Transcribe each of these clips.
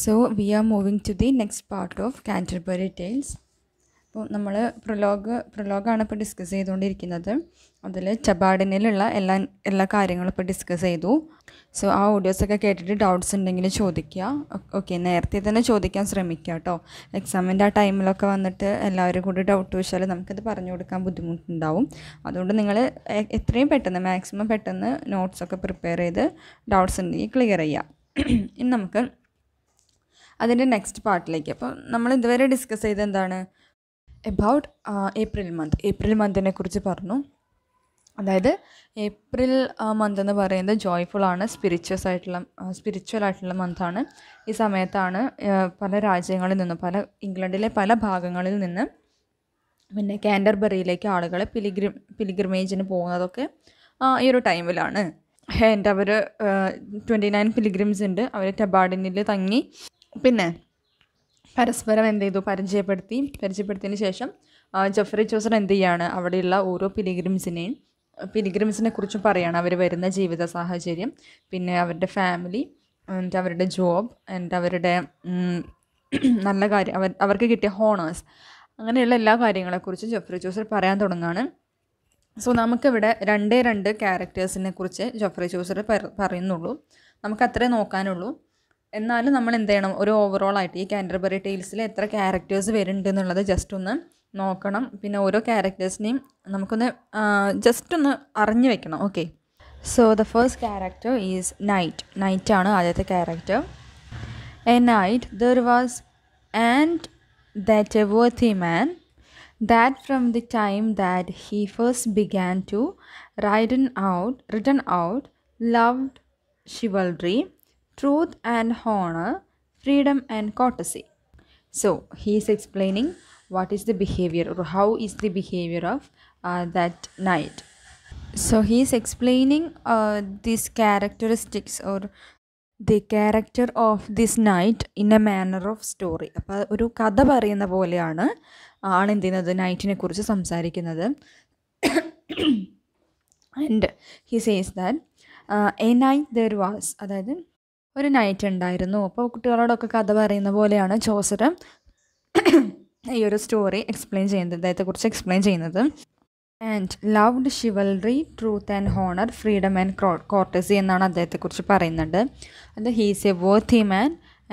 So we are moving to the next part of Canterbury Tales. അപ്പോൾ നമ്മൾ പ്രൊലോഗാണ് ഇപ്പോൾ discuss ചെയ്തുകൊണ്ടിരിക്കുന്നത്. അതിൽ ചബാഡിനിലുള്ള എല്ലാ കാര്യങ്ങളും ഇപ്പോൾ ഡിസ്കസ് ചെയ്തു. സോ ആ ഓഡിയോസൊക്കെ കേട്ടിട്ട് ഡൗട്ട്സ് ഉണ്ടെങ്കിൽ ചോദിക്കുക. ഓക്കെ, നേരത്തെ തന്നെ ചോദിക്കാൻ ശ്രമിക്കുക കേട്ടോ. എക്സാമിൻ്റെ ആ ടൈമിലൊക്കെ വന്നിട്ട് എല്ലാവരും കൂടി ഡൗട്ട് ചോദിച്ചാൽ നമുക്കത് പറഞ്ഞു കൊടുക്കാൻ ബുദ്ധിമുട്ടുണ്ടാവും. അതുകൊണ്ട് നിങ്ങൾ എത്രയും പെട്ടെന്ന് മാക്സിമം പെട്ടെന്ന് നോട്ട്സൊക്കെ പ്രിപ്പയർ ചെയ്ത് ഡൗട്ട്സ് ഉണ്ടെങ്കിൽ ക്ലിയർ ചെയ്യുക. ഇനി നമുക്ക് അതിൻ്റെ നെക്സ്റ്റ് പാർട്ടിലേക്ക്. അപ്പോൾ നമ്മൾ ഇതുവരെ ഡിസ്കസ് ചെയ്ത് എന്താണ് എബൌട്ട് ഏപ്രിൽ മന്തിനെ കുറിച്ച് പറഞ്ഞു. അതായത് ഏപ്രിൽ മന്ത് എന്ന് പറയുന്നത് ജോയ്ഫുള്ളാണ്, സ്പിരിച്വൽ ആയിട്ടുള്ള മന്താണ്. ഈ സമയത്താണ് പല രാജ്യങ്ങളിൽ നിന്നും ഇംഗ്ലണ്ടിലെ പല ഭാഗങ്ങളിൽ നിന്ന് പിന്നെ കാൻറ്റർബറിയിലേക്ക് ആളുകൾ പിലിഗ്രിമേജിന് പോകുന്നതൊക്കെ ഈ ഒരു ടൈമിലാണ്. ആൻഡ് അവർ 29 പിലിഗ്രിംസ് ഉണ്ട്. അവർ ടബാഡിനിൽ തങ്ങി പിന്നെ പരസ്പരം എന്ത് ചെയ്തു, പരിചയപ്പെടുത്തിയതിന് ശേഷം ജെഫ്രി ചോസർ എന്ത് ചെയ്യാണ്, അവിടെയുള്ള ഓരോ പിലിഗ്രിംസിനെ കുറിച്ചും പറയുകയാണ്. അവർ വരുന്ന ജീവിത സാഹചര്യം, പിന്നെ അവരുടെ ഫാമിലി, ആൻഡ് അവരുടെ ജോബ്, ആൻഡ് അവരുടെ നല്ല കാര്യം, അവർക്ക് കിട്ടിയ ഹോണേഴ്സ്, അങ്ങനെയുള്ള എല്ലാ കാര്യങ്ങളെക്കുറിച്ച് ജെഫ്രി ചോസർ പറയാൻ തുടങ്ങുകയാണ്. സോ നമുക്കിവിടെ രണ്ട് ക്യാരക്ടേഴ്സിനെ കുറിച്ച് ജെഫ്രി ചോസർ പറയുന്നുള്ളൂ. നമുക്ക് അത്രേ നോക്കാനുള്ളൂ. എന്നാലും നമ്മൾ എന്ത് ചെയ്യണം, ഒരു ഓവറോളായിട്ട് ഈ കാൻറ്റർബറി ടെയിൽസിൽ എത്ര ക്യാരക്ടേഴ്സ് വരുന്നുണ്ട് എന്നുള്ളത് ജസ്റ്റ് ഒന്ന് നോക്കണം. പിന്നെ ഓരോ ക്യാരക്ടേഴ്സിനെയും നമുക്കൊന്ന് ജസ്റ്റ് ഒന്ന് അറിഞ്ഞു വെക്കണം. Okay, so the first character is നൈറ്റാണ് ആദ്യത്തെ character. A knight there was and that a worthy man that from the time that he first began to written out loved chivalry, truth and honor, freedom and courtesy. So he is explaining what is the behavior or how is the behavior of that knight. So he is explaining these characteristics or the character of this knight in a manner of story. അപ്പോൾ ഒരു കഥ പറയുന്ന പോലെയാണ് എന്ത് ചെയ്യുന്നത്, നൈറ്റിനെ കുറിച്ച് സംസാരിക്കുന്നത്. And he says that A knight there was, അതായത് ഒരു നൈറ്റ് ഉണ്ടായിരുന്നു. അപ്പോൾ കുട്ടികളോടൊക്കെ കഥ പറയുന്ന പോലെയാണ് ചോസർ ഈ ഒരു സ്റ്റോറി അദ്ദേഹത്തെക്കുറിച്ച് എക്സ്പ്ലെയിൻ ചെയ്യുന്നത്. And loved chivalry, truth and honour, freedom and courtesy എന്നാണ് അദ്ദേഹത്തെക്കുറിച്ച് പറയുന്നുണ്ട്. അത് he is a worthy man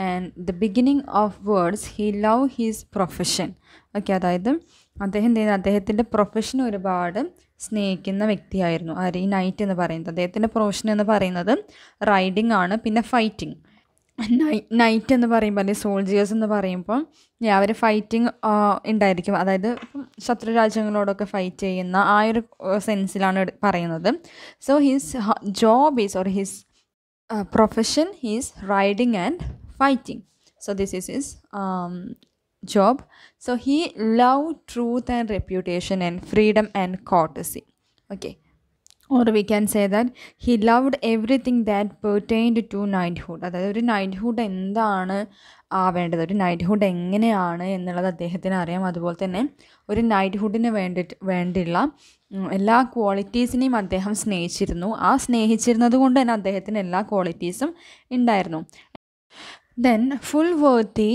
and the beginning of words he love his profession. ഓക്കെ, അതായത് അദ്ദേഹത്തിൻ്റെ പ്രൊഫഷൻ ഒരുപാട് സ്നേഹിക്കുന്ന വ്യക്തിയായിരുന്നു. ഈ നൈറ്റ് എന്ന് പറയുന്നത്, അദ്ദേഹത്തിൻ്റെ പ്രൊഫഷൻ എന്ന് പറയുന്നത് റൈഡിങ് ആണ്, പിന്നെ ഫൈറ്റിംഗ്. നൈറ്റ് എന്ന് പറയുമ്പോൾ അല്ലെങ്കിൽ സോൾജിയേഴ്സ് എന്ന് പറയുമ്പോൾ അവർ ഫൈറ്റിംഗ് ഉണ്ടായിരിക്കും. അതായത് ശത്രു രാജ്യങ്ങളോടൊക്കെ ഫൈറ്റ് ചെയ്യുന്ന ആ ഒരു സെൻസിലാണ് പറയുന്നത്. So his job is or his profession is riding and fighting. So this is his job. So he loved truth and reputation and freedom and courtesy. Okay, or we can say that he loved everything that pertained to knighthood. അതായത് ഒരു knighthood എന്താണ് ആവേണ്ടത്, ഒരു knighthood എങ്ങനെയാണ് എന്നുള്ളത് അദ്ദേഹത്തിന് അറിയാം. അതുപോലെ തന്നെ ഒരു നൈറ്റ്ഹുഡിന് വേണ്ടിയുള്ള എല്ലാ ക്വാളിറ്റീസിനെയും അദ്ദേഹം സ്നേഹിച്ചിരുന്നു. സ്നേഹിച്ചിരുന്നത് കൊണ്ട് തന്നെ അദ്ദേഹത്തിന് എല്ലാ ക്വാളിറ്റീസും ഉണ്ടായിരുന്നു. Then full worthy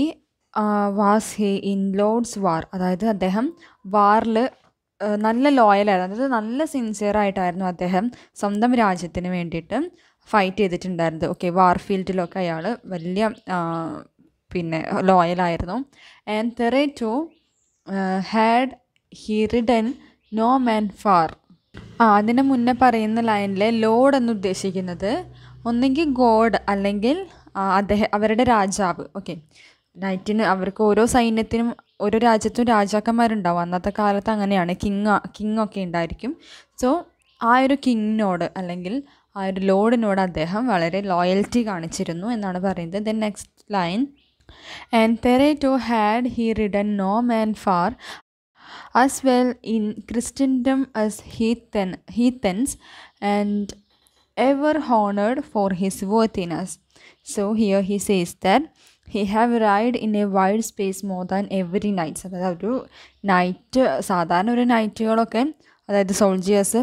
was he in lord's war. അതായത് അദ്ദേഹം വാറിൽ നല്ല ലോയലായിരുന്നു, അതായത് നല്ല സിൻസിയറായിട്ടായിരുന്നു അദ്ദേഹം സ്വന്തം രാജ്യത്തിന് വേണ്ടിയിട്ട് ഫൈറ്റ് ചെയ്തിട്ടുണ്ടായിരുന്നത്. ഓക്കെ, വാർ ഫീൽഡിലൊക്കെ അയാൾ വലിയ പിന്നെ ലോയലായിരുന്നു. And thereto had he ridden no man far. അതിന് മുന്നേ പറയുന്ന ലൈനിലെ ലോഡ് എന്ന് ഉദ്ദേശിക്കുന്നത് ഒന്നെങ്കിൽ ഗോഡ് അല്ലെങ്കിൽ അവരുടെ രാജാവ്. ഓക്കെ, നൈറ്റിന് അവർക്ക് ഓരോ സൈന്യത്തിനും ഓരോ രാജ്യത്തും രാജാക്കന്മാരുണ്ടാവും. അന്നത്തെ കാലത്ത് അങ്ങനെയാണ്, കിങ് ഒക്കെ ഉണ്ടായിരിക്കും. സോ ആ ഒരു കിങ്ങിനോട് അല്ലെങ്കിൽ ആ ഒരു ലോഡിനോട് അദ്ദേഹം വളരെ ലോയൽറ്റി കാണിച്ചിരുന്നു എന്നാണ് പറയുന്നത്. Then next line, and thereto had he ridden no man far as well in Christendom as heathens and ever honored for his worthiness. So here he says that he have ride in a wide space more than every night. അതായത് ഒരു night, സാധാരണ ഒരു നൈറ്റുകളൊക്കെ, അതായത് soldiers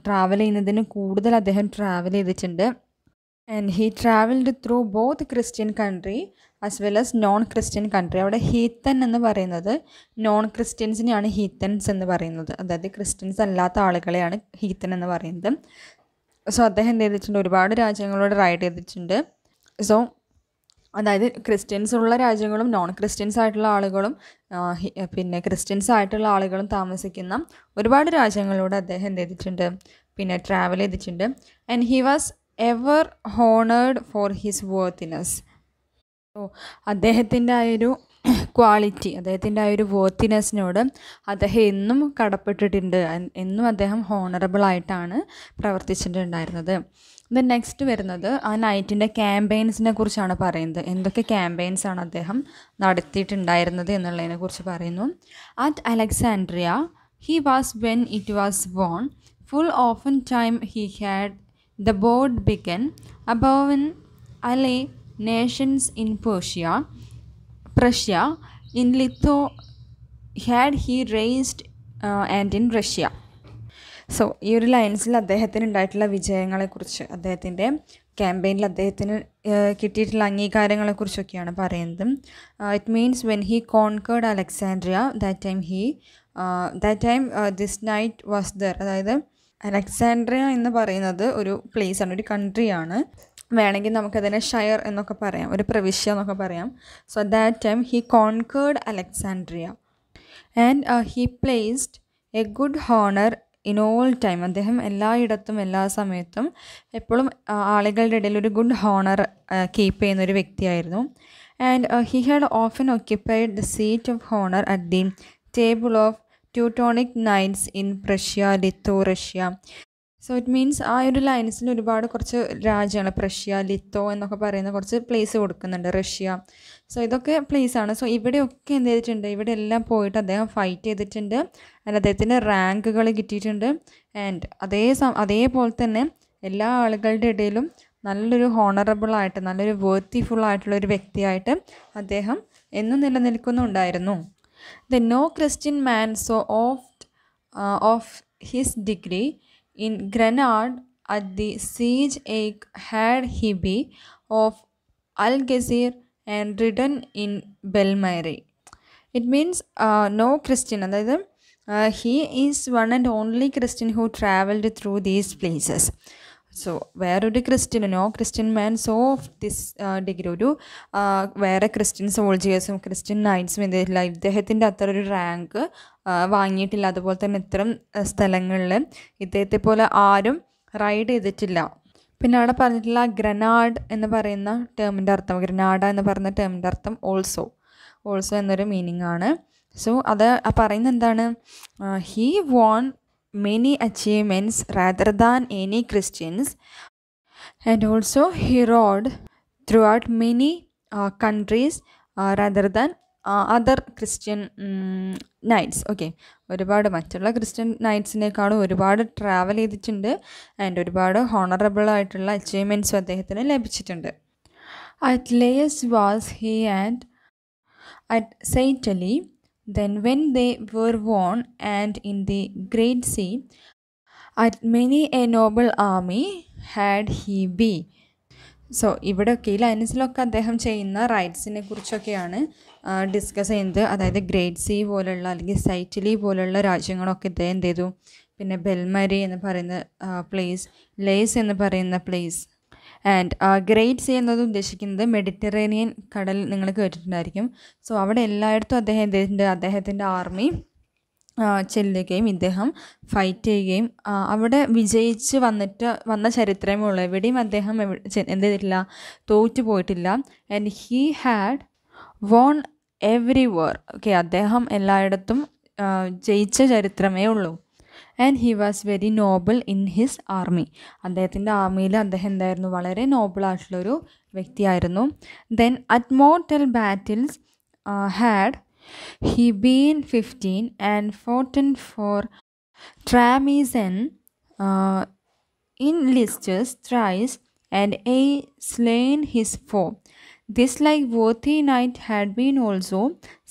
travel ചെയ്യുന്നതിന് കൂടുതൽ അദ്ദേഹം travel ചെയ്തിട്ടുണ്ട്. And he travelled through both Christian country as well as non Christian country. അവിടെ ഹീത്തൻ എന്ന് പറയുന്നത് നോൺ ക്രിസ്ത്യൻസിനെയാണ് ഹീത്തൻസ് എന്ന് പറയുന്നത്, അതായത് ക്രിസ്ത്യൻസ് അല്ലാത്ത ആളുകളെയാണ് ഹീത്തൻ എന്ന് പറയുന്നത്. സോ അദ്ദേഹം എന്ത് ചെയ്തിട്ടുണ്ട്, ഒരുപാട് രാജ്യങ്ങളോട് റൈഡ് ചെയ്തിട്ടുണ്ട്. സോ അതായത് ക്രിസ്ത്യൻസ് ഉള്ള രാജ്യങ്ങളും നോൺ ക്രിസ്ത്യൻസ് ആയിട്ടുള്ള ആളുകളും പിന്നെ ക്രിസ്ത്യൻസ് ആയിട്ടുള്ള ആളുകളും താമസിക്കുന്ന ഒരുപാട് രാജ്യങ്ങളോട് അദ്ദേഹം എന്ത് ചെയ്തിട്ടുണ്ട്, പിന്നെ ട്രാവൽ ചെയ്തിട്ടുണ്ട്. And he was ever honoured for his worthiness. ഓ, അദ്ദേഹത്തിൻ്റെ ആ ഒരു ക്വാളിറ്റി, അദ്ദേഹത്തിൻ്റെ ആ ഒരു വർത്തിനെസ്സിനോട് അദ്ദേഹം എന്നും കടപ്പെട്ടിട്ടുണ്ട്, എന്നും അദ്ദേഹം ഹോണറബിളായിട്ടാണ് പ്രവർത്തിച്ചിട്ടുണ്ടായിരുന്നത്. ദെൻ നെക്സ്റ്റ് വരുന്നത് ആ നൈറ്റിൻ്റെ ക്യാമ്പയിൻസിനെ കുറിച്ചാണ് പറയുന്നത്. എന്തൊക്കെ ക്യാമ്പയിൻസാണ് അദ്ദേഹം നടത്തിയിട്ടുണ്ടായിരുന്നത് എന്നുള്ളതിനെ കുറിച്ച് പറയുന്നു. At Alexandria he was when it was won full often time he had the board begun above in all nations in Prussia in Lithow had he raised and in Russia. So ഈ ഒരു ലൈൻസിൽ അദ്ദേഹത്തിന് ഉണ്ടായിട്ടുള്ള വിജയങ്ങളെക്കുറിച്ച്, അദ്ദേഹത്തിൻ്റെ ക്യാമ്പയിനിൽ അദ്ദേഹത്തിന് കിട്ടിയിട്ടുള്ള അംഗീകാരങ്ങളെക്കുറിച്ചൊക്കെയാണ് പറയുന്നത്. It means when he concord Alexandria that time this night was there. അതായത് Alexandria എന്ന് പറയുന്നത് ഒരു പ്ലേസാണ്, ഒരു കൺട്രിയാണ്. വേണമെങ്കിൽ നമുക്കതിനെ ഷയർ എന്നൊക്കെ പറയാം, ഒരു പ്രവിശ്യ എന്നൊക്കെ പറയാം. So that time he concord Alexandria and he placed A good honour in all time. അദ്ദേഹം എല്ലായിടത്തും എല്ലാ സമയത്തും എപ്പോഴും ആളുകളുടെ ഇടയിൽ ഒരു ഗുഡ് ഹോണർ കീപ്പ് ചെയ്യുന്ന ഒരു വ്യക്തിയായിരുന്നു. And he had often occupied the seat of honour at the table of Teutonic knights in Prussia, ലിത്തോ, റഷ്യ. സോ ഇറ്റ് മീൻസ് ആ ഒരു ലൈൻസിൽ ഒരുപാട് കുറച്ച് രാജ്യങ്ങൾ, പ്രഷ്യ, ലിത്തോ എന്നൊക്കെ പറയുന്ന കുറച്ച് പ്ലേസ് കൊടുക്കുന്നുണ്ട്, റഷ്യ. സോ ഇതൊക്കെ പ്ലേസാണ്. സോ ഇവിടെയൊക്കെ എന്ത് ചെയ്തിട്ടുണ്ട്, ഇവിടെ എല്ലാം പോയിട്ട് അദ്ദേഹം ഫൈറ്റ് ചെയ്തിട്ടുണ്ട്. ആൻഡ് അദ്ദേഹത്തിന് റാങ്കുകൾ കിട്ടിയിട്ടുണ്ട്. ആൻഡ് അതേപോലെ തന്നെ എല്ലാ ആളുകളുടെ ഇടയിലും നല്ലൊരു ഹോണറബിളായിട്ട്, നല്ലൊരു വേർത്തിഫുള്ളായിട്ടുള്ളൊരു വ്യക്തിയായിട്ട് അദ്ദേഹം എന്നും നിലനിൽക്കുന്നുണ്ടായിരുന്നു. The no Christian man so of his degree in Grenade at the siege had he be of Algeciras and ridden in Belmari. It means no Christian, അതായത് he is one and only Christian who travelled through these places. So വേറൊരു no Christian man so of this degree, ഒരു വേറെ Christian സോൾജിയേഴ്സും Christian നൈറ്റ്സും എന്തില്ല, ഇദ്ദേഹത്തിൻ്റെ അത്ര ഒരു rank വാങ്ങിയിട്ടില്ല. അതുപോലെ തന്നെ ഇത്തരം സ്ഥലങ്ങളിൽ ഇദ്ദേഹത്തെ പോലെ ആരും റൈഡ് ചെയ്തിട്ടില്ല. പിന്നെ അവിടെ പറഞ്ഞിട്ടുള്ള ഗ്രനാഡ് എന്ന് പറയുന്ന ടേമിൻ്റെ അർത്ഥം, ഗ്രനാഡ എന്ന് പറയുന്ന ടേമിൻ്റെ അർത്ഥം ഓൾസോ എന്നൊരു മീനിങ് ആണ്. സോ അത് പറയുന്നത് എന്താണ്, he won many achievements rather than any Christians, and also he rode throughout many countries rather than other Christian knights. Okay, ഒരുപാട് മറ്റുള്ള ക്രിസ്ത്യൻ നൈറ്റ്സിനേക്കാളും ഒരുപാട് ട്രാവൽ ചെയ്തിട്ടുണ്ട്. ആൻഡ് ഒരുപാട് ഹോണറബിൾ ആയിട്ടുള്ള അച്ചീവ്മെൻറ്റ്സും അദ്ദേഹത്തിന് ലഭിച്ചിട്ടുണ്ട്. At Lyeys was he and at Satalye. Then when they were won and in the great sea, at many a noble army had he be. So ഇവിടെയൊക്കെ ഈ ലൈൻസിലൊക്കെ അദ്ദേഹം ചെയ്യുന്ന റൈറ്റ്സിനെ കുറിച്ചൊക്കെയാണ് ഡിസ്കസ് ചെയ്യുന്നത്. അതായത് ഗ്രേറ്റ് സീ പോലുള്ള അല്ലെങ്കിൽ സൈറ്റിലി പോലുള്ള രാജ്യങ്ങളൊക്കെ ഇദ്ദേഹം എന്ത് ചെയ്തു, പിന്നെ ബെൽമരി എന്ന് പറയുന്ന പ്ലേസ്, ലേസ് എന്ന് പറയുന്ന പ്ലേസ്. ആൻഡ് ഗ്രേറ്റ് സീ എന്നത് ഉദ്ദേശിക്കുന്നത് മെഡിറ്ററേനിയൻ കടൽ, നിങ്ങൾ കേട്ടിട്ടുണ്ടായിരിക്കും. സോ അവിടെ എല്ലായിടത്തും അദ്ദേഹം എന്ത് ചെയ്തിട്ടുണ്ട്, അദ്ദേഹത്തിൻ്റെ ആർമി ചെല്ലുകയും ഇദ്ദേഹം ഫൈറ്റ് ചെയ്യുകയും അവിടെ വിജയിച്ച് വന്ന ചരിത്രമേ ഉള്ളൂ. എവിടെയും അദ്ദേഹം എന്ത് ചെയ്തിട്ടില്ല, തോറ്റു പോയിട്ടില്ല. And he had won everywhere. Okay, അദ്ദേഹം എല്ലായിടത്തും ജയിച്ച ചരിത്രമേ ഉള്ളൂ. And he was very noble in his army. അദ്ദേഹത്തിൻ്റെ ആർമിയിൽ അദ്ദേഹം എന്തായിരുന്നു, വളരെ നോബിളായിട്ടുള്ളൊരു വ്യക്തിയായിരുന്നു. Then at mortal battles had he been 15 and foughten for Tramisen in Lister's thrice and a slain his foe. This like worthy knight had been also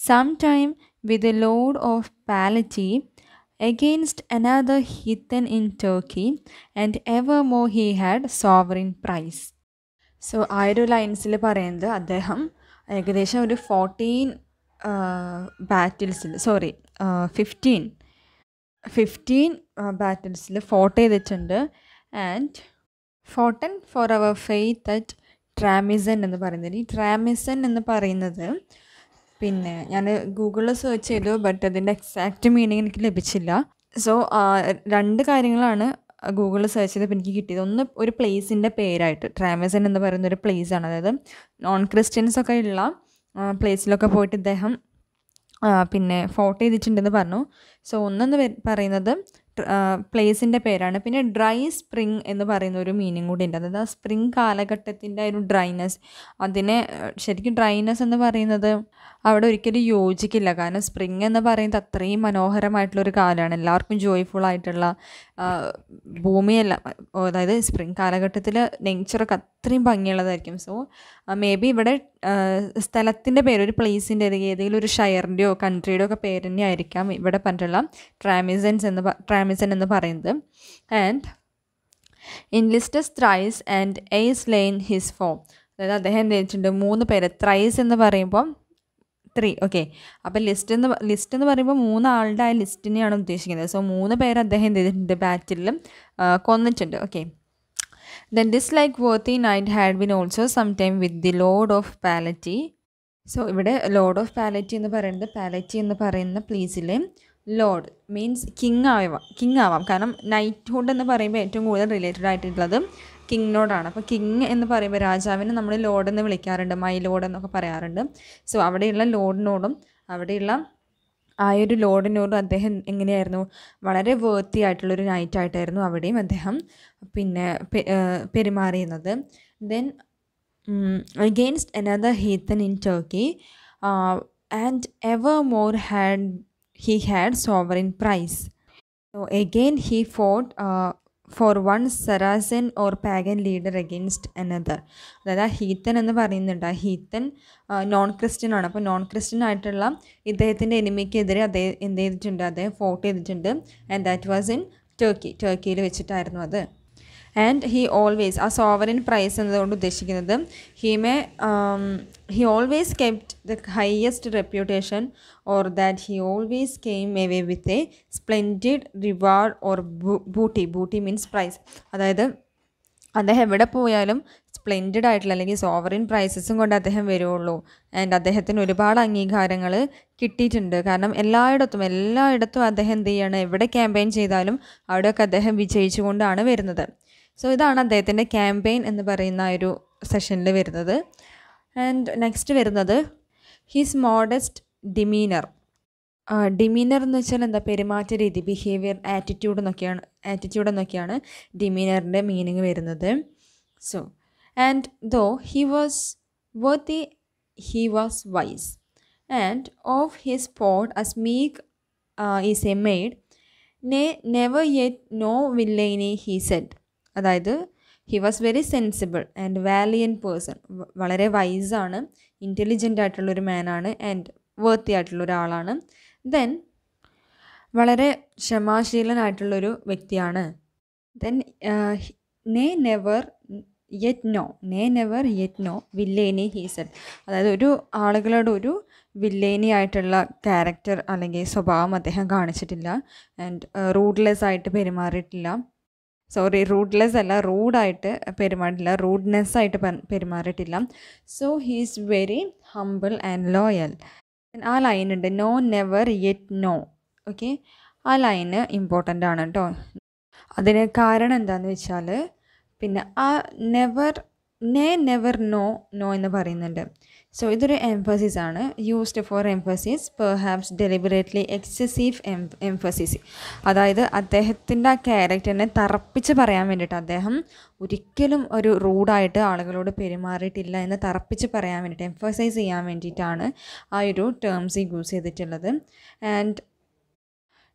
sometime with the lord of Palati against another heathen in Turkey, and evermore he had sovereign prize. So ആ ഒരു ലൈൻസിൽ പറയുന്നത് അദ്ദേഹം ഏകദേശം ഒരു 14 ബാറ്റിൽസിൽ 15 ബാറ്റിൽസിൽ fought ചെയ്തിട്ടുണ്ട്. And fourteen for our faith at Tramissene എന്ന് പറയുന്നത്. ഈ ട്രാമിസൻ എന്ന് പറയുന്നത് പിന്നെ ഞാൻ ഗൂഗിളിൽ സെർച്ച് ചെയ്തു, ബട്ട് അതിൻ്റെ എക്സാക്റ്റ് മീനിങ് എനിക്ക് ലഭിച്ചില്ല. സോ 2 കാര്യങ്ങളാണ് ഗൂഗിളിൽ സെർച്ച് ചെയ്തപ്പോൾ എനിക്ക് കിട്ടിയത്. ഒന്ന്, ഒരു പ്ലേസിൻ്റെ പേരായിട്ട് ട്രാമിസൻ എന്ന് പറയുന്ന ഒരു പ്ലേസാണ്. അതായത് നോൺ ക്രിസ്ത്യൻസൊക്കെ ഉള്ള പ്ലേസിലൊക്കെ പോയിട്ട് ഇദ്ദേഹം പിന്നെ ഫോർട്ട് ചെയ്തിട്ടുണ്ടെന്ന് പറഞ്ഞു. സോ ഒന്നെന്ന് പറയുന്നത് പ്ലേസിൻ്റെ പേരാണ്. പിന്നെ ഡ്രൈ സ്പ്രിങ് എന്ന് പറയുന്ന ഒരു മീനിങ് കൂടി ഉണ്ട്. അതായത് ആ സ്പ്രിങ് കാലഘട്ടത്തിൻ്റെ ഒരു ഡ്രൈനെസ്, അതിനെ ശരിക്കും ഡ്രൈനെസ് എന്ന് പറയുന്നത് അവിടെ ഒരിക്കലും യോജിക്കില്ല. കാരണം സ്പ്രിങ് എന്ന് പറയുന്നത് അത്രയും മനോഹരമായിട്ടുള്ളൊരു കാലമാണ്, എല്ലാവർക്കും ജോയ്ഫുൾ ആയിട്ടുള്ള ഭൂമിയല്ല. അതായത് സ്പ്രിങ് കാലഘട്ടത്തിൽ നേച്ചറൊക്കെ അത്രയും ഭംഗിയുള്ളതായിരിക്കും. സോ മേ ബി ഇവിടെ സ്ഥലത്തിൻ്റെ പേര്, ഒരു പ്ലേസിൻ്റെ ഏതെങ്കിലും ഒരു ഷെയറിൻ്റെയോ കൺട്രിയുടെയോ ഒക്കെ പേര് തന്നെ ആയിരിക്കാം ഇവിടെ പറഞ്ഞിട്ടുള്ള ട്രാമിസൻ എന്ന് പറയുന്നത്. And in lists thrice and aye slain his foe. അതായത് അദ്ദേഹം എന്ത് ചെയ്തിട്ടുണ്ട്, 3 പേര്. ത്രൈസ് എന്ന് പറയുമ്പോൾ 3, ഓക്കെ. അപ്പോൾ ലിസ്റ്റ് എന്ന് പറയുമ്പോൾ 3 ആളുടെ ആ ലിസ്റ്റിനെയാണ് ഉദ്ദേശിക്കുന്നത്. സോ 3 പേര് അദ്ദേഹം എന്ത് ചെയ്തിട്ടുണ്ട്, ബാറ്റിൽ കൊന്നിട്ടുണ്ട്. Okay. Then this like worthy knight had been also sometime with the Lord of Palati. So ഇവിടെ ലോർഡ് ഓഫ് പാലറ്റി എന്ന് പറയുന്നത്, പാലറ്റി എന്ന് പറയുന്ന പ്ലേസിലെ ലോർഡ് മീൻസ് കിങ് ആവാം. കാരണം നൈറ്റ്ഹുഡ് എന്ന് പറയുമ്പോൾ ഏറ്റവും കൂടുതൽ റിലേറ്റഡ് ആയിട്ടുള്ളത് കിങ്ങിനോടാണ്. അപ്പോൾ കിങ് എന്ന് പറയുമ്പോൾ രാജാവിനെ നമ്മൾ ലോർഡ് എന്ന് വിളിക്കാറുണ്ട്, മൈ ലോർഡ് എന്നൊക്കെ പറയാറുണ്ട്. സോ അവിടെയുള്ള ലോർഡിനോടും അവിടെയുള്ള ആ ഒരു ലോർഡിനോടും അദ്ദേഹം എങ്ങനെയായിരുന്നു, വളരെ വേർത്തി ആയിട്ടുള്ളൊരു നൈറ്റായിട്ടായിരുന്നു അവിടെയും അദ്ദേഹം പിന്നെ പെരുമാറിയുന്നത്. Then against another heathen in Turkey, and evermore he had sovereign prize. So again he fought for one Saracen or pagan leader against another. അതായത് ഹീത്തൻ എന്ന് പറയുന്നുണ്ട്. ആ ഹീത്തൻ നോൺ ക്രിസ്ത്യൻ ആണ്. അപ്പോൾ നോൺ ക്രിസ്ത്യൻ ആയിട്ടുള്ള ഇദ്ദേഹത്തിൻ്റെ എനിമിക്കെതിരെ അദ്ദേഹം എന്ത് ചെയ്തിട്ടുണ്ട്, അദ്ദേഹം ഫോർട്ട് ചെയ്തിട്ടുണ്ട്. ആൻഡ് ദാറ്റ് വാസ് ഇൻ ടർക്കിയിൽ വെച്ചിട്ടായിരുന്നു അത്. ആൻഡ് ഹി ഓൾവേസ്, ആ സോവറിൻ പ്രൈസ് എന്നതുകൊണ്ട് ഉദ്ദേശിക്കുന്നത് he always kept the highest reputation or that he always came away with a splendid reward or booty means prize. അതായത് അദ്ദേഹം എവിടെ പോയാലും സ്പ്ലെൻഡിഡ് ആയിട്ടുള്ള അല്ലെങ്കിൽ സോവറിൻ പ്രൈസസും കൊണ്ട് അദ്ദേഹം വരുള്ളൂ. ആൻഡ് അദ്ദേഹത്തിന് ഒരുപാട് അംഗീകാരങ്ങൾ കിട്ടിയിട്ടുണ്ട്. കാരണം എല്ലായിടത്തും അദ്ദേഹം എന്ത് ചെയ്യാണ്, എവിടെ ക്യാമ്പയിൻ ചെയ്താലും അവിടെയൊക്കെ അദ്ദേഹം വിജയിച്ചുകൊണ്ടാണ് വരുന്നത്. സോ ഇതാണ് അദ്ദേഹത്തിൻ്റെ ക്യാമ്പയിൻ എന്ന് പറയുന്ന ഒരു സെഷനിൽ വരുന്നത്. ആൻഡ് നെക്സ്റ്റ് വരുന്നത് ഹിസ് മോഡസ്റ്റ് ഡിമീനർ. ഡിമീനർ എന്ന് വെച്ചാൽ എന്താ, പെരുമാറ്റ രീതി, ബിഹേവിയർ, ആറ്റിറ്റ്യൂഡ് എന്നൊക്കെയാണ് ഡിമീനറിൻ്റെ മീനിങ് വരുന്നത്. So and though he was worthy he was wise and of his port as meek is a maid, nay never yet no villainy he said. അതായത് he was very sensible and valiant person. വളരെ വൈസാണ്, intelligent ആയിട്ടുള്ളൊരു മാനാണ്, and വർത്തി ആയിട്ടുള്ള ഒരാളാണ്. Then വളരെ ക്ഷമാശീലനായിട്ടുള്ളൊരു വ്യക്തിയാണ്. Then never yet no villainy he said. അതായത് ഒരു ആളുകളോട് ഒരു വില്ലേനി ആയിട്ടുള്ള ക്യാരക്ടർ അല്ലെങ്കിൽ സ്വഭാവം അദ്ദേഹം കാണിച്ചിട്ടില്ല. ആൻഡ് റൂഡ്ലെസ് ആയിട്ട് പെരുമാറിയിട്ടില്ല. റൂഡ്ലെസ് അല്ല, റൂഡായിട്ട് പെരുമാറിയിട്ടില്ല, റൂഡ്നെസ്സായിട്ട് പെരുമാറിയിട്ടില്ല. So he is very humble and loyal. ആ ലൈനുണ്ട്, no never yet no. Okay, ആ ലൈന് ഇമ്പോർട്ടൻ്റ് ആണ് കേട്ടോ. അതിന് കാരണം എന്താണെന്ന് വെച്ചാൽ, പിന്നെ ആ നെവർ നോ എന്ന് പറയുന്നുണ്ട്. സോ ഇതൊരു എംഫസിസ് ആണ്, used for emphasis, perhaps deliberately excessive emphasis. അതായത് അദ്ദേഹത്തിൻ്റെ ആ ക്യാരക്ടറിനെ തറപ്പിച്ച് പറയാൻ വേണ്ടിയിട്ട്, അദ്ദേഹം ഒരിക്കലും ഒരു റൂഡായിട്ട് ആളുകളോട് പെരുമാറിയിട്ടില്ല എന്ന് തറപ്പിച്ച് പറയാൻ വേണ്ടിയിട്ട്, എംഫസൈസ് ചെയ്യാൻ വേണ്ടിയിട്ടാണ് ആ ഒരു ടേംസ് യൂസ് ചെയ്തിട്ടുള്ളത്. And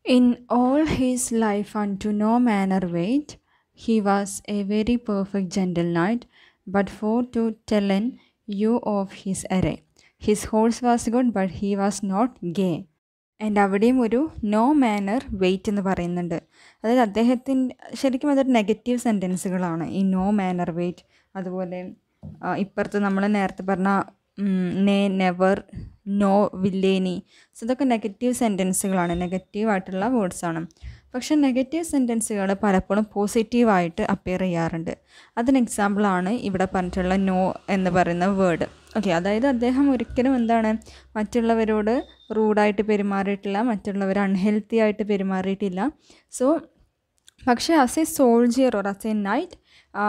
in all his life unto no manner weight, he was a very perfect gentle knight, but for to tellen you of his array. His horse was good, but he was not gay. And അവിടെയും ഒരു no manor wait എന്ന് പറയുന്നുണ്ട്. അതായത് ശരിക്കും അതൊരു negative സെൻറ്റൻസുകളാണ് ഈ no manor wait, അതുപോലെ ഇപ്പുറത്ത് നമ്മൾ നേരത്തെ പറഞ്ഞ നേ, നെവർ, നോ, വില്ലേനി. സോ ഇതൊക്കെ നെഗറ്റീവ് സെൻറ്റൻസുകളാണ്, നെഗറ്റീവായിട്ടുള്ള വേർഡ്സാണ്. പക്ഷേ നെഗറ്റീവ് സെൻറ്റൻസുകൾ പലപ്പോഴും പോസിറ്റീവായിട്ട് അപ്പിയർ ചെയ്യാറുണ്ട്. അതിന് എക്സാമ്പിളാണ് ഇവിടെ പറഞ്ഞിട്ടുള്ള നോ എന്ന് പറയുന്ന വേർഡ്. ഓക്കെ, അതായത് അദ്ദേഹം ഒരിക്കലും എന്താണ് മറ്റുള്ളവരോട് റൂഡായിട്ട് പെരുമാറിയിട്ടില്ല, മറ്റുള്ളവർ അൺഹെൽത്തി ആയിട്ട് പെരുമാറിയിട്ടില്ല. സോ പക്ഷേ as A soldier or as A night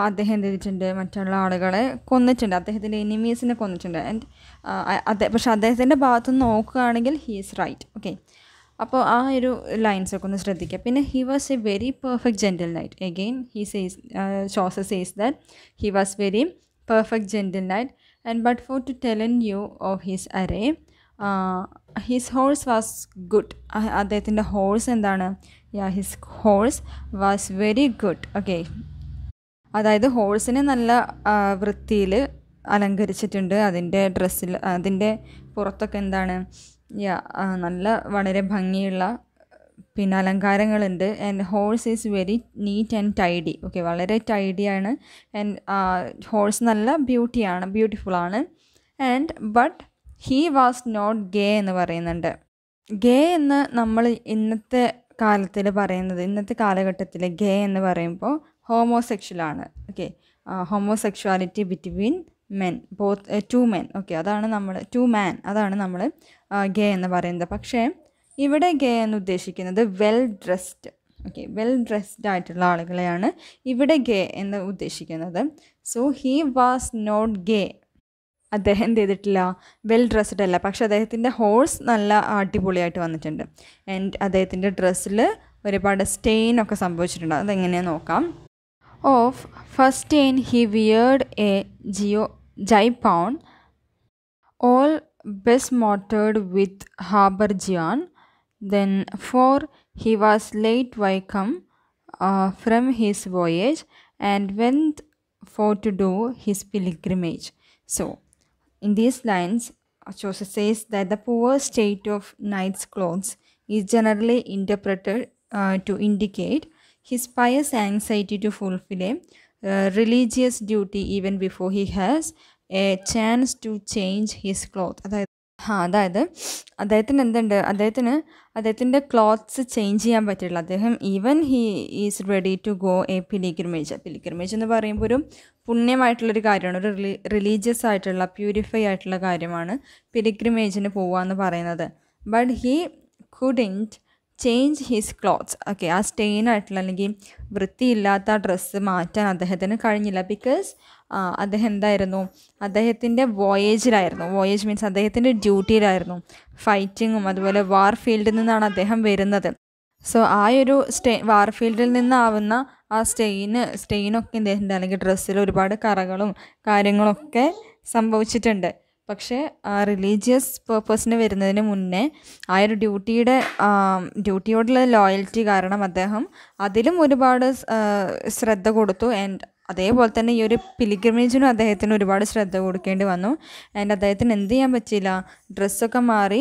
അദ്ദേഹം എന്ത് ചെയ്തിട്ടുണ്ട്, മറ്റുള്ള ആളുകളെ കൊന്നിട്ടുണ്ട്, അദ്ദേഹത്തിൻ്റെ എനിമീസിനെ കൊന്നിട്ടുണ്ട്. ആൻഡ് പക്ഷേ അദ്ദേഹത്തിൻ്റെ ഭാഗത്തുനിന്ന് നോക്കുകയാണെങ്കിൽ ഹീ ഈസ് റൈറ്റ്. ഓക്കെ, അപ്പോൾ ആ ഒരു ലൈൻസൊക്കെ ഒന്ന് ശ്രദ്ധിക്കുക. പിന്നെ he was a very perfect gentle knight. Again he says, Chaucer says that he was very perfect gentle knight. And but for to tellen you of his array, his horse was good. അദ്ദേഹത്തിൻ്റെ horse എന്താണ്, his horse was very good. Okay, അതായത് ഹോഴ്സിനെ നല്ല വൃത്തിയിൽ അലങ്കരിച്ചിട്ടുണ്ട്. അതിൻ്റെ ഡ്രസ്സിൽ, അതിൻ്റെ പുറത്തൊക്കെ എന്താണ്, നല്ല വളരെ ഭംഗിയുള്ള പിന്നെ അലങ്കാരങ്ങളുണ്ട്. And horse is very neat and tidy. Okay, വളരെ ടൈഡിയാണ്. ആൻഡ് ഹോഴ്സ് നല്ല ബ്യൂട്ടിഫുള്ളാണ്. And but he was not gay എന്ന് പറയുന്നുണ്ട്. ഗേ എന്ന് നമ്മൾ ഇന്നത്തെ കാലത്തിൽ പറയുന്നത്, ഇന്നത്തെ കാലഘട്ടത്തിൽ ഗേ എന്ന് പറയുമ്പോൾ ഹോമോസെക്ഷലാണ്. ഓക്കെ, ഹോമോസെക്ഷുവാലിറ്റി between men, both two men. Okay, അതാണ് നമ്മൾ ടു മാൻ, അതാണ് നമ്മൾ ഗേ എന്ന് പറയുന്നത്. പക്ഷേ ഇവിടെ ഗേ എന്ന് ഉദ്ദേശിക്കുന്നത് well dressed. Okay, well dressed ആയിട്ടുള്ള ആളുകളെയാണ് ഇവിടെ ഗേ എന്ന് ഉദ്ദേശിക്കുന്നത്. സോ ഹീ വാസ് നോട്ട് ഗേ. അദ്ദേഹം എന്ത് ചെയ്തിട്ടില്ല, വെൽ ഡ്രസ്ഡ് അല്ല. പക്ഷേ അദ്ദേഹത്തിൻ്റെ ഹോഴ്സ് നല്ല അടിപൊളിയായിട്ട് വന്നിട്ടുണ്ട്. ആൻഡ് അദ്ദേഹത്തിൻ്റെ ഡ്രസ്സിൽ ഒരുപാട് സ്റ്റെയിനൊക്കെ സംഭവിച്ചിട്ടുണ്ട്. അതെങ്ങനെയാണെന്ന് നോക്കാം. Of first stain he wered a gipon all besmotted with habergeon. Then for he was late Wycombe from his voyage and went for to do his pilgrimage. So in these lines, Joseph says that the poor state of knight's clothes is generally interpreted to indicate his pious anxiety to fulfill a religious duty even before he has a chance to change his cloth. അതായത് അദ്ദേഹത്തിന് എന്തുണ്ട്, അദ്ദേഹത്തിൻ്റെ clothes change ചെയ്യാൻ പറ്റില്ല. അദ്ദേഹം even he is ready to go a pilgrimage. Pilgrimage എന്ന് പറയുമ്പോൾ ഒരു പുണ്യമായിട്ടുള്ളൊരു കാര്യമാണ്, ഒരു റിലീജിയസ് ആയിട്ടുള്ള പ്യൂരിഫൈ ആയിട്ടുള്ള കാര്യമാണ് പിലിഗ്രിമേജിന് പോവുക എന്ന് പറയുന്നത്. But he couldn't change his clothes. Okay, ആ സ്റ്റെയിൻ ആയിട്ടുള്ള അല്ലെങ്കിൽ വൃത്തിയില്ലാത്ത ഡ്രസ്സ് മാറ്റാൻ അദ്ദേഹത്തിന് കഴിഞ്ഞില്ല. ബിക്കോസ് അദ്ദേഹം എന്തായിരുന്നു, അദ്ദേഹത്തിൻ്റെ വോയേജിലായിരുന്നു. വോയേജ് മീൻസ് അദ്ദേഹത്തിൻ്റെ ഡ്യൂട്ടിയിലായിരുന്നു. ഫൈറ്റിങ്ങും അതുപോലെ വാർ ഫീൽഡിൽ നിന്നാണ് അദ്ദേഹം വരുന്നത്. സോ ആ ഒരു വാർ ഫീൽഡിൽ നിന്നാവുന്ന ആ സ്റ്റെയിനൊക്കെ അദ്ദേഹത്തിൻ്റെ അല്ലെങ്കിൽ ഡ്രസ്സിൽ ഒരുപാട് കറകളും കാര്യങ്ങളൊക്കെ സംഭവിച്ചിട്ടുണ്ട്. പക്ഷേ റിലീജിയസ് പേർപ്പസിന് വരുന്നതിന് മുന്നേ ആ ഒരു ഡ്യൂട്ടിയോടുള്ള ലോയൽറ്റി കാരണം അദ്ദേഹം അതിലും ഒരുപാട് ശ്രദ്ധ കൊടുത്തു. ആൻഡ് അതേപോലെ തന്നെ ഈ ഒരു പിലിഗ്രിമേജിനും അദ്ദേഹത്തിന് ഒരുപാട് ശ്രദ്ധ കൊടുക്കേണ്ടി വന്നു. ആൻഡ് അദ്ദേഹത്തിന് എന്ത് ചെയ്യാൻ പറ്റിയില്ല, ഡ്രസ്സൊക്കെ മാറി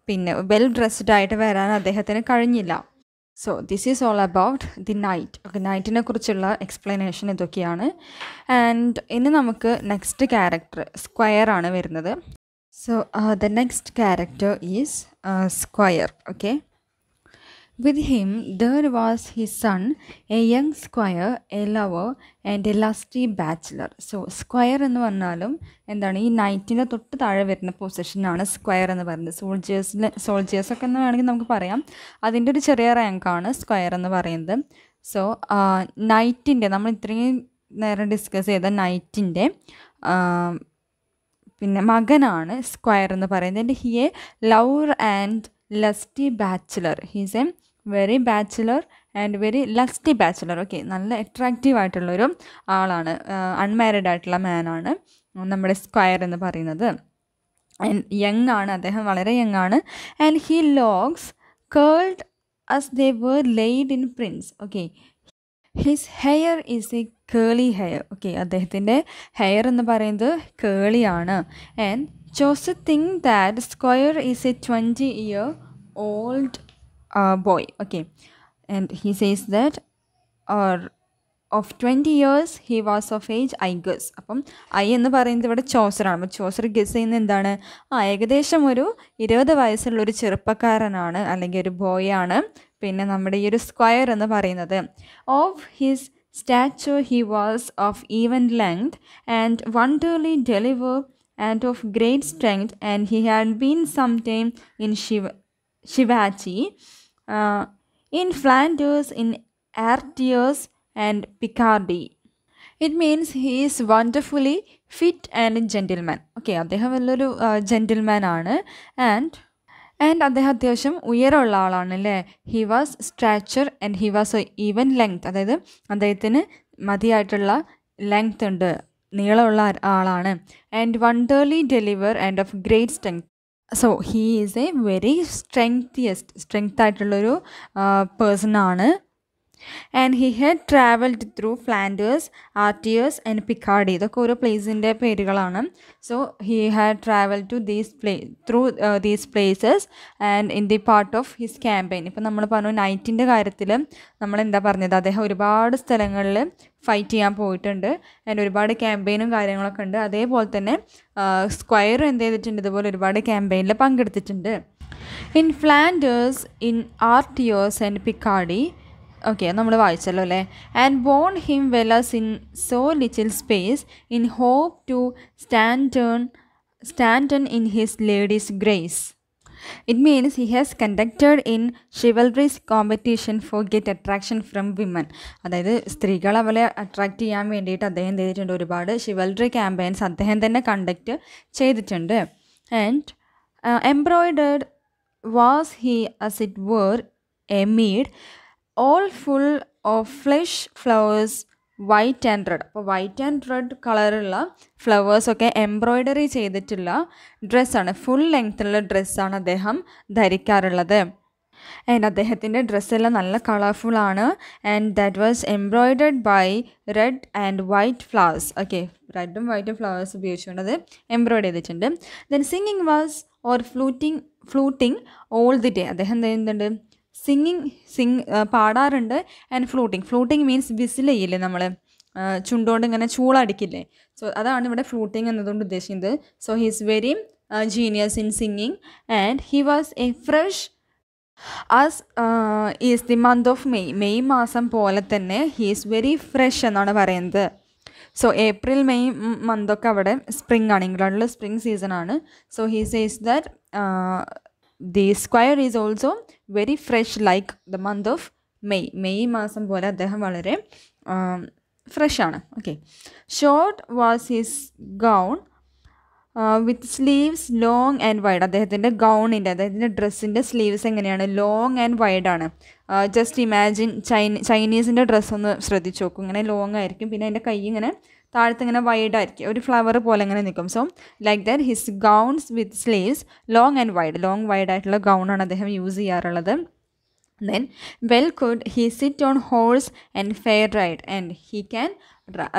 പിന്നെ വെൽ ഡ്രസ്ഡ് ആയിട്ട് വരാൻ അദ്ദേഹത്തിന് കഴിഞ്ഞില്ല. So this is all about the knight. Okay, നൈറ്റിനെ കുറിച്ചുള്ള എക്സ്പ്ലനേഷൻ ഇതൊക്കെയാണ്. ആൻഡ് ഇനി നമുക്ക് നെക്സ്റ്റ് ക്യാരക്ടർ സ്ക്വയർ ആണ് വരുന്നത്. So the next character is square. Okay, with him there was his son, a young squire, a lover and a lusty bachelor. So square എന്ന് പറഞ്ഞാലും എന്താണ്, ഈ നൈറ്റിൻ്റെ തൊട്ട് താഴെ വരുന്ന പൊസിഷനാണ് സ്ക്വയർ എന്ന് പറയുന്നത്. സോൾജേഴ്സൊക്കെ എന്ന് വേണമെങ്കിൽ നമുക്ക് പറയാം. അതിൻ്റെ ഒരു ചെറിയ റാങ്കാണ് സ്ക്വയർ എന്ന് പറയുന്നത്. സോ നൈറ്റിൻ്റെ, നമ്മൾ ഇത്രയും നേരം ഡിസ്കസ് ചെയ്ത നൈറ്റിൻ്റെ പിന്നെ മകനാണ് സ്ക്വയർ എന്ന് പറയുന്നത്. And he a lover and lusty bachelor. He's a very bachelor and very lusty bachelor. Okay, നല്ല അട്രാക്റ്റീവ് ആയിട്ടുള്ളൊരു ആളാണ്, അൺമാരീഡ് ആയിട്ടുള്ള മാനാണ് നമ്മുടെ സ്ക്വയർ എന്ന് പറയുന്നത്. ആൻഡ് യങ് ആണ്, അദ്ദേഹം വളരെ യങ് ആണ്. And he locks curled as they were laid in prints. Okay, his hair is a curly hair. Okay, അദ്ദേഹത്തിൻ്റെ ഹെയർ എന്ന് പറയുന്നത് കേളിയാണ്. And Joseph think that squire is a 20-year-old boy. Okay, and he says that, or of 20 years he was of age, I guess. അപ്പം I എന്ന് പറയുന്നത് ഇവിടെ ചോസറാണ്. അപ്പോൾ Chaucer guess ചെയ്യുന്നത് എന്താണ്? ഏകദേശം ഒരു 20 വയസ്സുള്ളൊരു ചെറുപ്പക്കാരനാണ്, അല്ലെങ്കിൽ ഒരു ബോയാണ് പിന്നെ നമ്മുടെ ഈ ഒരു സ്ക്വയർ എന്ന് പറയുന്നത്. Of his stature he was of even length and wonderfully deliver and of great strength, and he had been sometime in Shivachi, in Flanders, in Artois and Picardy. It means he is wonderfully fit and gentleman. Okay, അദ്ദേഹം നല്ലൊരു gentleman ആണ്. And അദ്ദേഹം അത്യാവശ്യം ഉയരമുള്ള ആളാണ് അല്ലേ. He was stature and he was even length, അതായത് അദ്ദേഹത്തിന് മതിയായിട്ടുള്ള ലെങ്ത് ഉണ്ട്, നീളമുള്ള ആളാണ്. And wonderly deliver and of great strength. So he is a very strength ആയിട്ടുള്ളൊരു പേഴ്സൺ ആണ്. And he had travelled through Flanders, Artois and Picardy. ഇതൊക്കെ ഓരോ പ്ലേസിൻ്റെ പേരുകളാണ്. So he had travel to these places and in the part of his campaign. ഇപ്പം നമ്മൾ പറഞ്ഞു നൈറ്റിൻ്റെ കാര്യത്തിൽ നമ്മൾ എന്താ പറഞ്ഞത്, അദ്ദേഹം ഒരുപാട് സ്ഥലങ്ങളിൽ ഫൈറ്റ് ചെയ്യാൻ പോയിട്ടുണ്ട് ആൻഡ് ഒരുപാട് ക്യാമ്പയിനും കാര്യങ്ങളൊക്കെ ഉണ്ട്. അതേപോലെ തന്നെ സ്ക്വയറും എന്ത് ചെയ്തിട്ടുണ്ട്, ഇതുപോലെ ഒരുപാട് ക്യാമ്പയിനിൽ പങ്കെടുത്തിട്ടുണ്ട്. In Flanders, in Artois and Picardy. Okay, നമ്മൾ വായിച്ചല്ലോ അല്ലേ. And born him well as in so little space in hope to standen in his lady's grace. It means he has conducted in chivalries competition for get attraction from women. അതായത് സ്ത്രീകൾ അവളെ attract ചെയ്യാൻ വേണ്ടിയിട്ട് അദ്ദേഹം ചെയ്തിട്ടുണ്ട്. ഒരുപാട് ഷിവൽറി ക്യാമ്പയിൻസ് അദ്ദേഹം തന്നെ കണ്ടക്റ്റ് ചെയ്തിട്ടുണ്ട്. And embroidered was he as it were a mead, all full of flesh flowers, white and red. അപ്പോൾ വൈറ്റ് ആൻഡ് റെഡ് കളറുള്ള ഫ്ലവേഴ്സൊക്കെ എംബ്രോയ്ഡറി ചെയ്തിട്ടുള്ള ഡ്രസ്സാണ്, ഫുൾ ലെങ്ത്തുള്ള ഡ്രസ്സാണ് അദ്ദേഹം ധരിക്കാറുള്ളത്. ആൻഡ് അദ്ദേഹത്തിൻ്റെ ഡ്രസ്സെല്ലാം നല്ല കളർഫുള്ളാണ്. And that was embroidered by red and white flowers. Okay, റെഡും വൈറ്റും ഫ്ലവേഴ്സ് ഉപയോഗിച്ചുകൊണ്ട് അത് എംബ്രോയ്ഡ് ചെയ്തിട്ടുണ്ട്. Then singing was or fluting all the day. അദ്ദേഹം എന്ത് ചെയ്യുന്നുണ്ട്, പാടാറുണ്ട്. ആൻഡ് ഫ്ലൂട്ടിങ് മീൻസ് വിസിൽ ചെയ്യില്ലേ നമ്മൾ, ചുണ്ടുകൊണ്ട് ഇങ്ങനെ ചൂളടിക്കില്ലേ. സോ അതാണ് ഇവിടെ ഫ്ലൂട്ടിങ് എന്നതുകൊണ്ട് ഉദ്ദേശിക്കുന്നത്. So he is very genius in singing. And he was A fresh as is the month of May മാസം പോലെ തന്നെ ഹി ഈസ് വെരി ഫ്രഷ് എന്നാണ് പറയുന്നത്. സോ ഏപ്രിൽ മെയ് മന്തൊക്കെ അവിടെ സ്പ്രിംഗ് ആണ്, ഇംഗ്ലണ്ടിൽ സ്പ്രിംഗ് സീസൺ ആണ്. So he says that the squire is also very fresh like the month of May മാസം പോലെ അദ്ദേഹം വളരെ ഫ്രഷ് ആണ്. Okay, short was his gown with sleeves long and wide. അദ്ദേഹത്തിൻ്റെ ഡ്രസ്സിൻ്റെ സ്ലീവ്സ് എങ്ങനെയാണ്, ലോങ് ആൻഡ് വൈഡ് ആണ്. ജസ്റ്റ് ഇമാജിൻ ചൈനീസിൻ്റെ ഡ്രസ്സ് ഒന്ന് ശ്രദ്ധിച്ച് നോക്കും, ഇങ്ങനെ ലോങ് ആയിരിക്കും, പിന്നെ അതിൻ്റെ കൈ ഇങ്ങനെ താഴത്ത് ഇങ്ങനെ വൈഡായിരിക്കും, ഒരു ഫ്ലവർ പോലെ ഇങ്ങനെ നിൽക്കും. So like that his gowns with sleeves long and wide ആയിട്ടുള്ള ഗൗണാണ് അദ്ദേഹം യൂസ് ചെയ്യാറുള്ളത്. Then well could he sit on horse and fair ride and he can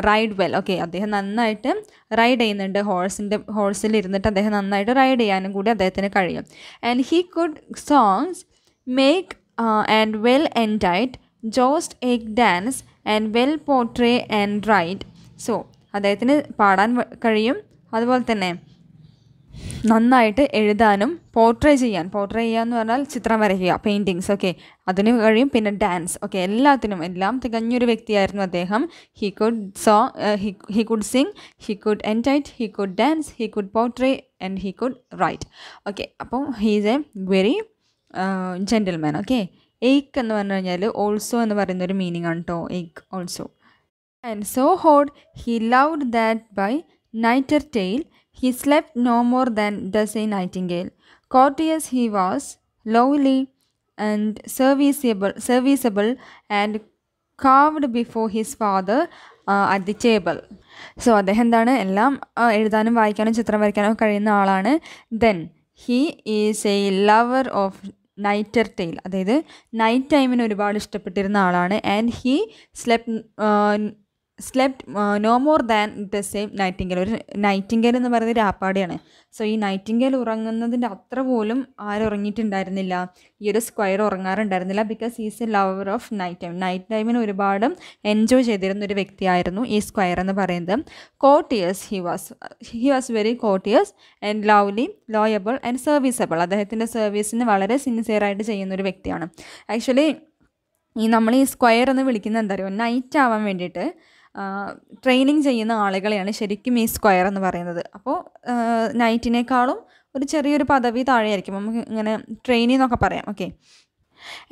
ride well. Okay, അദ്ദേഹം നന്നായിട്ട് റൈഡ് ചെയ്യുന്നുണ്ട്, ഹോഴ്സിൽ ഇരുന്നിട്ട് അദ്ദേഹം നന്നായിട്ട് റൈഡ് ചെയ്യാനും കൂടി അദ്ദേഹത്തിന് കഴിയും. And he could songs make and well endite joust eke dance and well portray and ride. So അദ്ദേഹത്തിന് പാടാൻ കഴിയും, അതുപോലെ തന്നെ നന്നായിട്ട് എഴുതാനും പോർട്രേ ചെയ്യാന്ന് പറഞ്ഞാൽ ചിത്രം വരയ്ക്കുക, പെയിൻറ്റിങ്സ്. ഓക്കെ, അതിന് കഴിയും. പിന്നെ ഡാൻസ്. ഓക്കെ, എല്ലാം തികഞ്ഞൊരു വ്യക്തിയായിരുന്നു അദ്ദേഹം. He could sing, he could endite, he could dance, he could portray and he could write. Okay, അപ്പോൾ he is a very gentleman. Okay, eke എന്ന് പറഞ്ഞു കഴിഞ്ഞാൽ ഓൾസോ എന്ന് പറയുന്നൊരു മീനിങ് ആണ് കേട്ടോ, എയ്ക്ക് also. And so hot he loved that by nightingale he slept no more than does a nightingale. Courteous he was, lovely and serviceable and carved before his father at the table. So അദ്ദേഹം എന്താണ്, എല്ലാം എഴുതാനും വായിക്കാനും ചിത്രം വരയ്ക്കാനും കഴിയുന്ന ആളാണ്. Then he is a lover of nightertale, അതായത് നൈറ്റ് ടൈമിന് ഒരുപാട് ഇഷ്ടപ്പെട്ടിരുന്ന ആളാണ്. And he slept no more than the same nightingale. ഒരു നൈറ്റിംഗേൽ എന്ന് പറയുന്നത് രാപ്പാടിയാണ്. സോ ഈ നൈറ്റിംഗേൽ ഉറങ്ങുന്നതിൻ്റെ അത്ര പോലും ആരും ഉറങ്ങിയിട്ടുണ്ടായിരുന്നില്ല, ഈ ഒരു സ്ക്വയർ ഉറങ്ങാറുണ്ടായിരുന്നില്ല. Because is a lover of night time. Night ടൈമിന് ഒരുപാട് എൻജോയ് ചെയ്തിരുന്ന ഒരു വ്യക്തിയായിരുന്നു ഈ സ്ക്വയർ എന്ന് പറയുന്നത്. Courteous he was very courteous and lovely, loyable and serviceable. അദ്ദേഹത്തിൻ്റെ സർവീസിന് വളരെ സിൻസിയറായിട്ട് ചെയ്യുന്നൊരു വ്യക്തിയാണ്. ആക്ച്വലി നമ്മൾ ഈ സ്ക്വയർ എന്ന് വിളിക്കുന്നത് എന്താ പറയുക, നൈറ്റ് ആവാൻ വേണ്ടിയിട്ട് ട്രെയിനിങ് ചെയ്യുന്ന ആളുകളെയാണ് ശരിക്കും ഈ സ്ക്വയർ എന്ന് പറയുന്നത്. അപ്പോൾ നൈറ്റിനേക്കാളും ഒരു ചെറിയൊരു പദവി താഴെയായിരിക്കും, നമുക്ക് ഇങ്ങനെ ട്രെയിനി എന്നൊക്കെ പറയാം. Okay.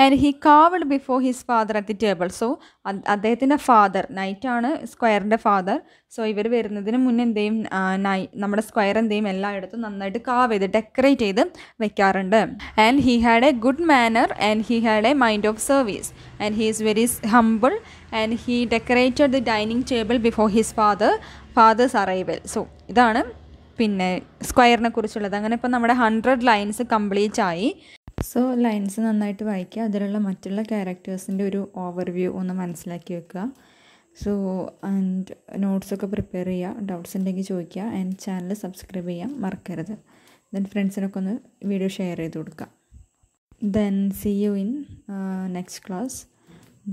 And he carved before his father at the table. So അദ്ദേഹത്തിൻ്റെ ഫാദർ, നൈറ്റാണ് സ്ക്വയറിൻ്റെ ഫാദർ. സോ ഇവർ വരുന്നതിന് മുന്നേ എന്ത് ചെയ്യും, നമ്മുടെ സ്ക്വയർ എന്ത് ചെയ്യും, എല്ലായിടത്തും നന്നായിട്ട് കാവ് ചെയ്ത് ഡെക്കറേറ്റ് ചെയ്ത് വെക്കാറുണ്ട്. And he had A good manner and he had A mind of service and he is very humble and he decorated the dining table before his fathers arrival. So ഇതാണ് പിന്നെ സ്ക്വയറിനെ കുറിച്ചുള്ളത്. അങ്ങനെ ഇപ്പോൾ നമ്മുടെ 100 ലൈൻസ് കംപ്ലീറ്റ് ആയി. So lines നന്നായിട്ട് വായിക്കുക, അതിലുള്ള മറ്റുള്ള ക്യാരക്ടേഴ്സിൻ്റെ ഒരു ഓവർവ്യൂ ഒന്ന് മനസ്സിലാക്കി വെക്കുക. സോ ആൻഡ് നോട്ട്സൊക്കെ പ്രിപ്പയർ ചെയ്യുക, ഡൗട്ട്സ് ഉണ്ടെങ്കിൽ ചോദിക്കുക. ആൻഡ് ചാനൽ സബ്സ്ക്രൈബ് ചെയ്യാൻ മറക്കരുത്. ദെൻ ഫ്രണ്ട്സിനൊക്കെ ഒന്ന് വീഡിയോ ഷെയർ ചെയ്ത് കൊടുക്കുക. Then see you in next class.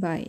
By.